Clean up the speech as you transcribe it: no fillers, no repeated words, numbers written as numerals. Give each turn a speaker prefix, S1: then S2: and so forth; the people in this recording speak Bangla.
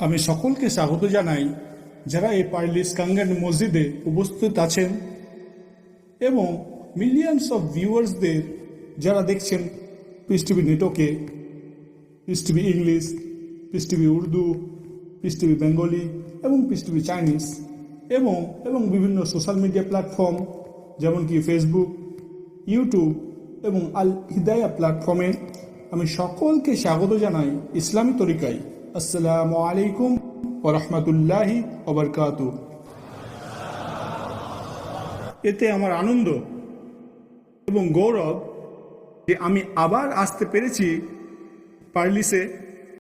S1: আমি সকলকে স্বাগত জানাই যারা এই পার্লিস কাঙ্গান মসজিদে উপস্থিত আছেন এবং মিলিয়নস অফ ভিউয়ার্সদের যারা দেখছেন পিস টিভি নেটওয়ার্কে, piece TV English, piece TV Urdu, piece TV Bengali এবং পিস টিভি চাইনিজ এবং বিভিন্ন সোশ্যাল মিডিয়া প্ল্যাটফর্ম যেমন কি ফেসবুক, ইউটিউব এবং আল হিদায়া প্ল্যাটফর্মে আমি সকলকে স্বাগত জানাই ইসলামী তরিকায়। আসসালামু আলাইকুম ওয়া রাহমাতুল্লাহি ওয়া বারাকাতুহু। এতে আমার আনন্দ এবং গৌরব যে আমি আবার আসতে পেরেছি পার্লিসে